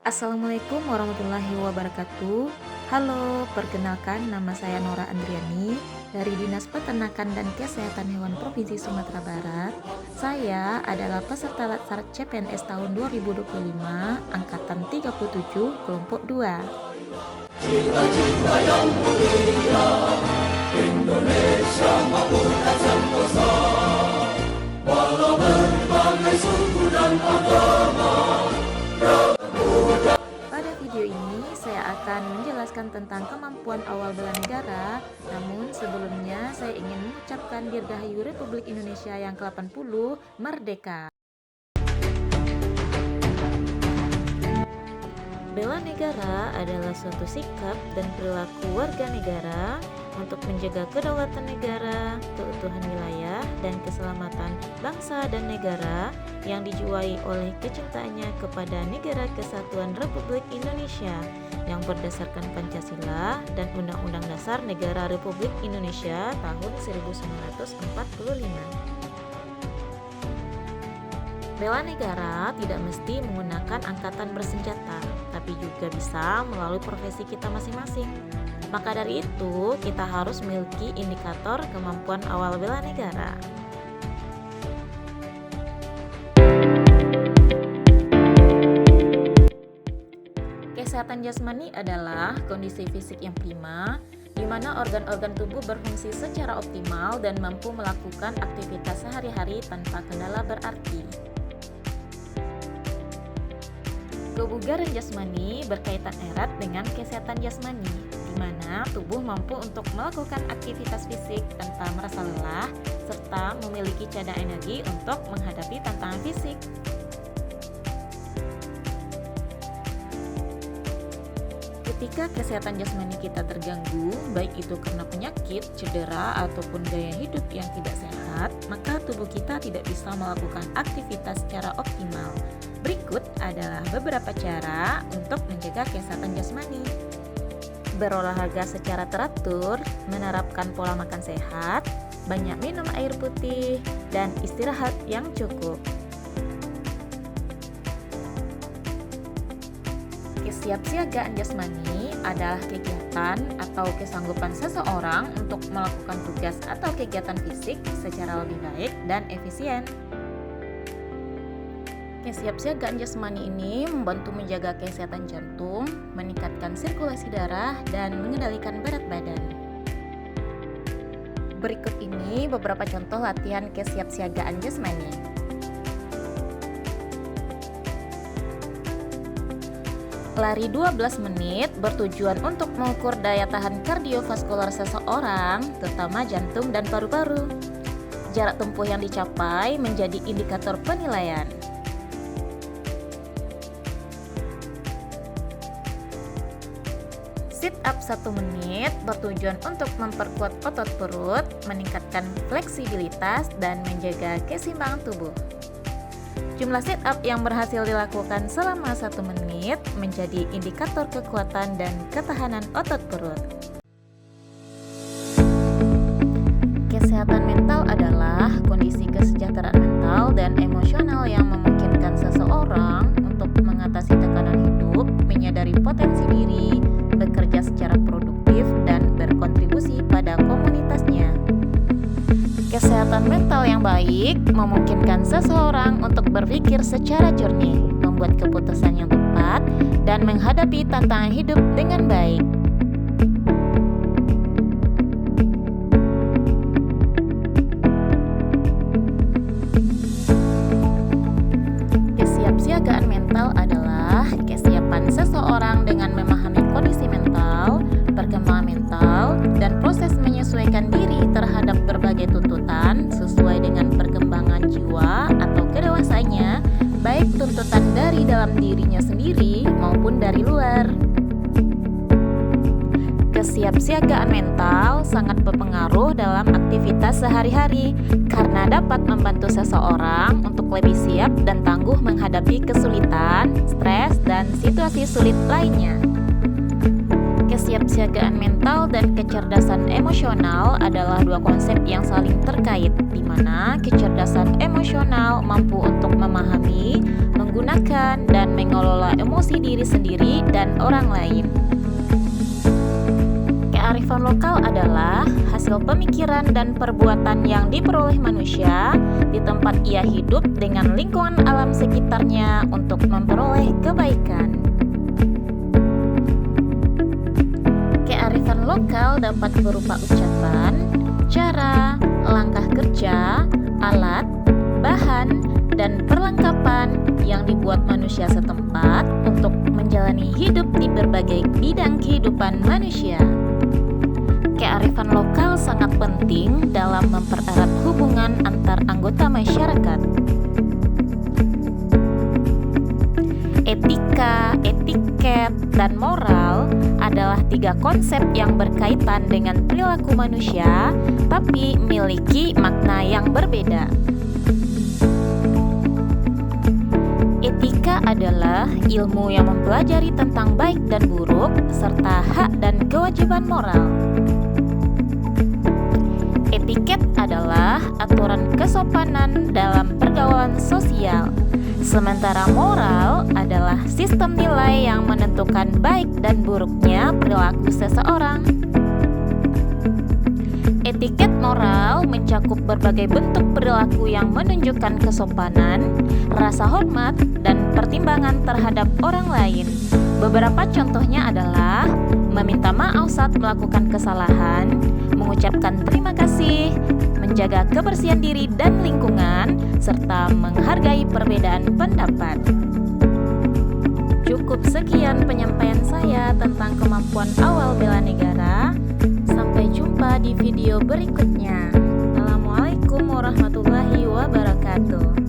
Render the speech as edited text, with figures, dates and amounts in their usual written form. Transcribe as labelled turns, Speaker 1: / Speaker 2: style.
Speaker 1: Assalamualaikum warahmatullahi wabarakatuh. Halo, perkenalkan nama saya Nora Andriani dari Dinas Peternakan dan Kesehatan Hewan Provinsi Sumatera Barat. Saya adalah peserta latsar CPNS tahun 2025, angkatan 37, kelompok 2.
Speaker 2: Cita-cita yang mulia, Indonesia merdeka sentosa, walau berbagai suku dan agama.
Speaker 1: Pada video ini saya akan menjelaskan tentang kemampuan awal bela negara. Namun sebelumnya saya ingin mengucapkan Dirgahayu Republik Indonesia yang ke-80 merdeka. Bela negara adalah suatu sikap dan perilaku warga negara untuk menjaga kedaulatan negara, keutuhan wilayah, dan keselamatan bangsa dan negara yang dijiwai oleh kecintaannya kepada Negara Kesatuan Republik Indonesia yang berdasarkan Pancasila dan Undang-Undang Dasar Negara Republik Indonesia tahun 1945. Bela negara tidak mesti menggunakan angkatan bersenjata, tapi juga bisa melalui profesi kita masing-masing. Maka dari itu, kita harus memiliki indikator kemampuan awal bela negara. Kesehatan jasmani adalah kondisi fisik yang prima, di mana organ-organ tubuh berfungsi secara optimal dan mampu melakukan aktivitas sehari-hari tanpa kendala berarti. Kebugaran jasmani berkaitan erat dengan kesehatan jasmani, di mana tubuh mampu untuk melakukan aktivitas fisik tanpa merasa lelah, serta memiliki cadangan energi untuk menghadapi tantangan fisik. Ketika kesehatan jasmani kita terganggu, baik itu karena penyakit, cedera, ataupun gaya hidup yang tidak sehat, maka tubuh kita tidak bisa melakukan aktivitas secara optimal. Berikut adalah beberapa cara untuk menjaga kesehatan jasmani. Berolahraga secara teratur, menerapkan pola makan sehat, banyak minum air putih, dan istirahat yang cukup. Kesiapsiagaan jasmani adalah kegiatan atau kesanggupan seseorang untuk melakukan tugas atau kegiatan fisik secara lebih baik dan efisien. Kesiapsiagaan jasmani ini membantu menjaga kesehatan jantung, meningkatkan sirkulasi darah, dan mengendalikan berat badan. Berikut ini beberapa contoh latihan kesiapsiagaan jasmani. Lari 12 menit bertujuan untuk mengukur daya tahan kardiovaskular seseorang, terutama jantung dan paru-paru. Jarak tempuh yang dicapai menjadi indikator penilaian. Sit up 1 menit bertujuan untuk memperkuat otot perut, meningkatkan fleksibilitas, dan menjaga keseimbangan tubuh. Jumlah sit up yang berhasil dilakukan selama 1 menit menjadi indikator kekuatan dan ketahanan otot perut. Kesehatan mental adalah kondisi kesejahteraan mental dan emosional yang memungkinkan seseorang untuk mengatasi tekanan hidup, menyadari potensi diri, bekerja secara produktif, dan berkontribusi pada komunitasnya. Kesehatan mental yang baik memungkinkan seseorang untuk berpikir secara jernih, membuat keputusan yang tepat, dan menghadapi tantangan hidup dengan baik. Kesiapsiagaan mental adalah kesiapan seseorang dengan memahami kondisi mental, perkembangan mental, dan proses menyesuaikan diri terhadap berbagai tuntutan sesuai dengan perkembangan jiwa atau kedewasaannya, baik tuntutan dari dalam dirinya sendiri maupun dari luar. Kesiapsiagaan mental sangat berpengaruh dalam aktivitas sehari-hari karena dapat membantu seseorang untuk lebih siap dan tangguh menghadapi kesulitan, stres, dan situasi sulit lainnya. Kesiapsiagaan mental dan kecerdasan emosional adalah dua konsep yang saling terkait, di mana kecerdasan emosional mampu untuk memahami, menggunakan, dan mengelola emosi diri sendiri dan orang lain. Kearifan lokal adalah hasil pemikiran dan perbuatan yang diperoleh manusia di tempat ia hidup dengan lingkungan alam sekitarnya untuk memperoleh kebaikan. Kearifan lokal dapat berupa ucapan, cara, langkah kerja, alat, bahan, dan perlengkapan yang dibuat manusia setempat untuk menjalani hidup di berbagai bidang kehidupan manusia. Kearifan lokal sangat penting dalam mempererat hubungan antar anggota masyarakat. Etika, etiket, dan moral adalah 3 konsep yang berkaitan dengan perilaku manusia, tapi memiliki makna yang berbeda. Etika adalah ilmu yang mempelajari tentang baik dan buruk, serta hak dan kewajiban moral. Etiket adalah aturan kesopanan dalam pergaulan sosial, sementara moral adalah sistem nilai yang menentukan baik dan buruknya perilaku seseorang. Etiket moral mencakup berbagai bentuk perilaku yang menunjukkan kesopanan, rasa hormat, dan pertimbangan terhadap orang lain. Beberapa contohnya adalah meminta maaf saat melakukan kesalahan, mengucapkan terima kasih, menjaga kebersihan diri dan lingkungan, serta menghargai perbedaan pendapat. Cukup sekian penyampaian saya tentang kemampuan awal bela negara. Sampai jumpa di video berikutnya. Assalamualaikum warahmatullahi wabarakatuh.